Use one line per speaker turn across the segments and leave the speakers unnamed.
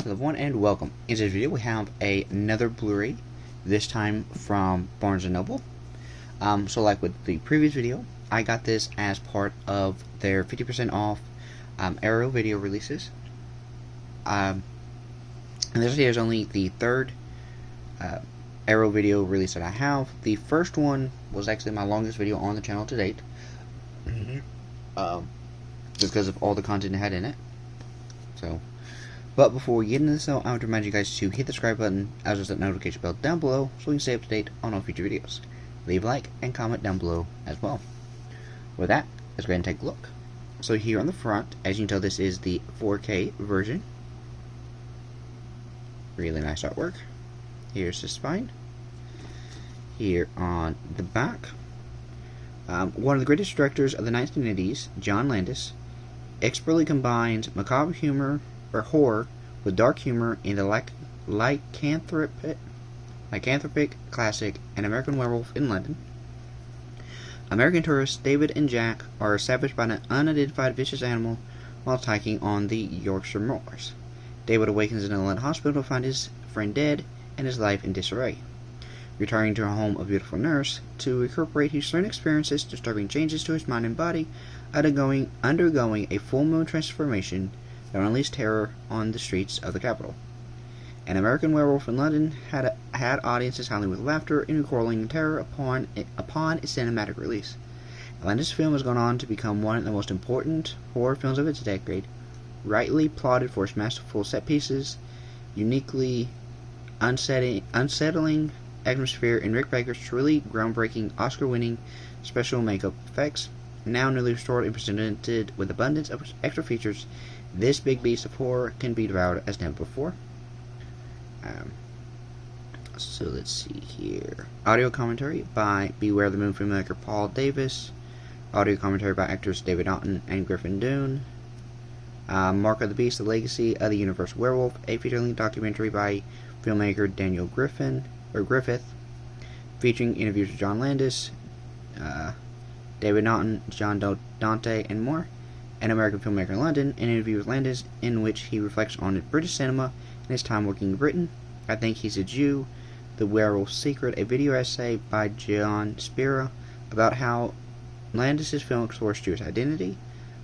Hello everyone and welcome. In this video we have another Blu-ray, this time from Barnes & Noble. So like with the previous video, I got this as part of their 50% off Arrow video releases. And this here is only the third Arrow video release that I have. The first one was actually my longest video on the channel to date. Just because of all the content it had in it. But before we get into this, though, I want to remind you guys to hit the subscribe button as well as that notification bell down below so we can stay up to date on all future videos. Leave a like and comment down below as well. With that, let's go ahead and take a look. So here on the front, as you can tell, this is the 4K version. Really nice artwork. Here's the spine. Here on the back, one of the greatest directors of the 1980s, John Landis, expertly combines macabre humor or horror with dark humor in the lycanthropic classic An American Werewolf in London. American tourists David and Jack are savaged by an unidentified vicious animal while hiking on the Yorkshire moors. David awakens in a London hospital to find his friend dead and his life in disarray. Returning to a home of beautiful nurse to recuperate, he soon experiences disturbing changes to his mind and body, undergoing a full moon transformation that unleashed terror on the streets of the capital. An American Werewolf in London had audiences howling with laughter and recoiling in terror upon its cinematic release. Landis' film has gone on to become one of the most important horror films of its decade, rightly plotted for its masterful set pieces, uniquely unsettling atmosphere, and Rick Baker's truly groundbreaking Oscar-winning special makeup effects. Now newly restored and presented with abundance of extra features, this big beast of horror can be devoured as never before. So let's see here. Audio commentary by Beware the Moon filmmaker Paul Davis. Audio commentary by actors David Naughton and Griffin Dunne. Mark of the Beast: The Legacy of the Universal Werewolf, a feature-length documentary by filmmaker Daniel Griffith, featuring interviews with John Landis, David Naughton, John Dante, and more. An American Filmmaker in London, an interview with Landis in which he reflects on British cinema and his time working in Britain. I Think He's a Jew, The Werewolf's Secret, a video essay by John Spira about how Landis' film explores Jewish identity.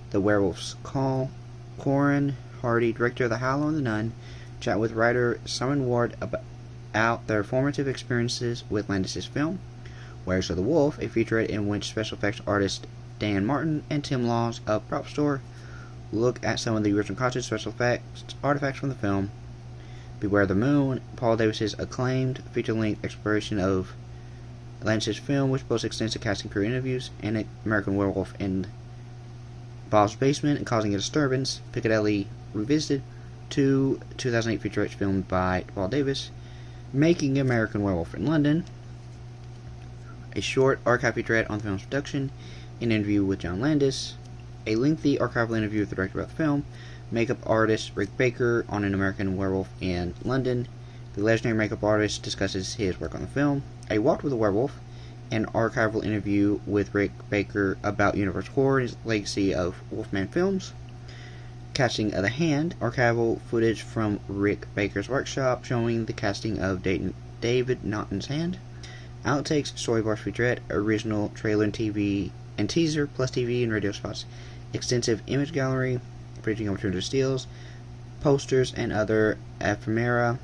The Werewolf's Call, Corin Hardy, director of The Hollow and the Nun, chat with writer Simon Ward about their formative experiences with Landis' film. Where's the Wolf, a featurette in which special effects artist Dan Martin and Tim Laws of Prop Store look at some of the original costume special effects artifacts from the film. Beware the Moon, Paul Davis's acclaimed feature-length exploration of Landis' film, which boasts extensive casting crew interviews, and American Werewolf in Bob's Basement and Causing a Disturbance, Piccadilly Revisited, 2008 featurette filmed by Paul Davis, Making American Werewolf in London, a short archive featurette on the film's production, an interview with John Landis, a lengthy archival interview with the director about the film, makeup artist Rick Baker on An American Werewolf in London, the legendary makeup artist discusses his work on the film, a walk with a werewolf, an archival interview with Rick Baker about Universal Horror and his legacy of Wolfman films, casting of The Hand, archival footage from Rick Baker's workshop showing the casting of David Naughton's Hand, outtakes, storyboards featurette, original trailer and TV and teaser, plus TV and radio spots, extensive image gallery, featuring over 200 steals, posters, and other ephemera.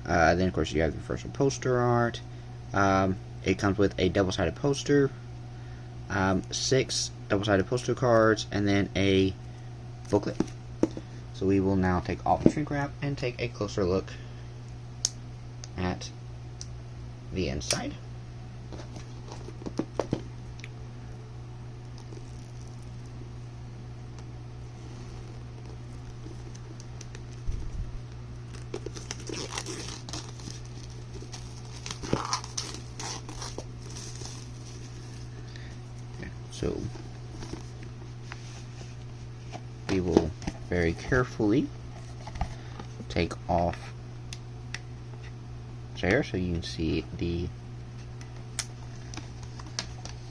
Then, of course, you have the universal poster art. It comes with a double-sided poster, 6 double-sided poster cards, and then a booklet. So we will now take off the shrink wrap and take a closer look at the inside. So we will very carefully take off there so you can see the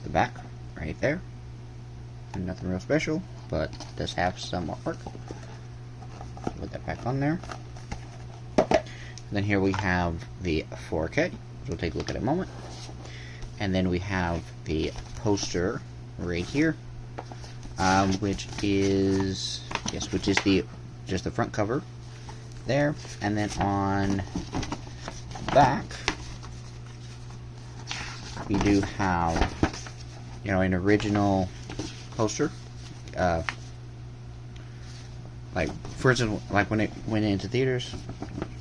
back right there. Nothing real special, but does have some artwork. put that back on there. And then here we have the 4K, which we'll take a look at in a moment. And then we have the poster right here, which is just the front cover there. And then on the back, we do have, an original poster. Like, for instance, like when it went into theaters,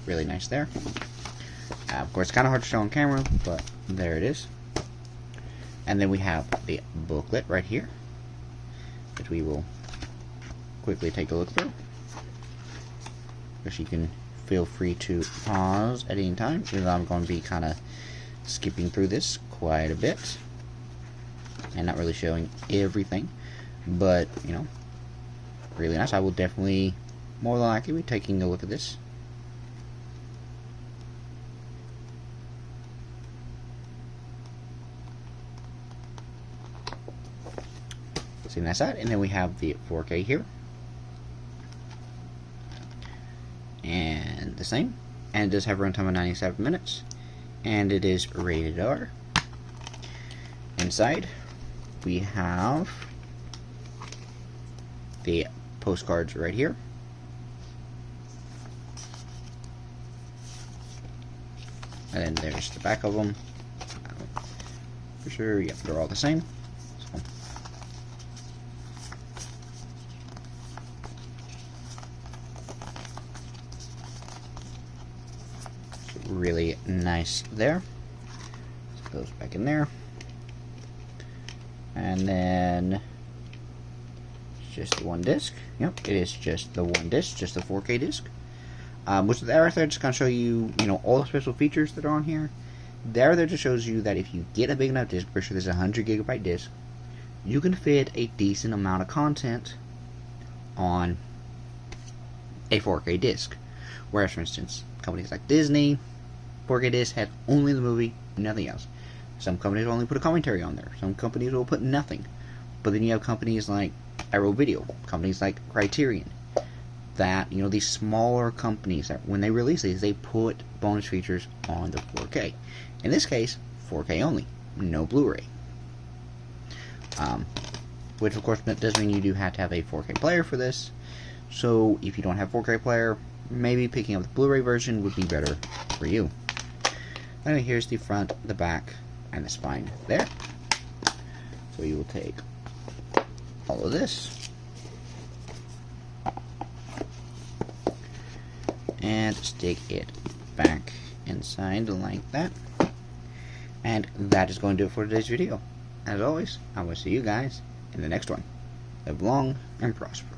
really nice there. Of course, it's kind of hard to show on camera, but there it is. And then we have the booklet right here, which we will quickly take a look through. Which you can feel free to pause at any time, even though I'm going to be kind of skipping through this quite a bit and not really showing everything, but really nice. I will definitely, more than likely, be taking a look at this. See that side, and then we have the 4K here, and the same, and it does have a runtime of 97 minutes, and it is rated R. Inside, we have the postcards right here. And then there's the back of them. For sure, yep, they're all the same. So really nice there. So it goes back in there. And then just the one disc. Yep, it is just the one disc, just the 4K disc. Which there right there just kind of show you, all the special features that are on here. There just shows you that if you get a big enough disc, for sure there's a 100GB disc, you can fit a decent amount of content on a 4K disc. Whereas, for instance, companies like Disney, 4K disc has only the movie, nothing else. Some companies will only put a commentary on there. Some companies will put nothing. But then you have companies like Arrow Video, companies like Criterion, that, these smaller companies, that when they release these, they put bonus features on the 4K. In this case, 4K only, no Blu-ray. Which, of course, does mean you do have to have a 4K player for this. So, if you don't have a 4K player, maybe picking up the Blu-ray version would be better for you. Anyway, here's the front, the back, and the spine there. So you will take all of this and stick it back inside like that. And that is going to do it for today's video. As always, I will see you guys in the next one. Live long and prosper.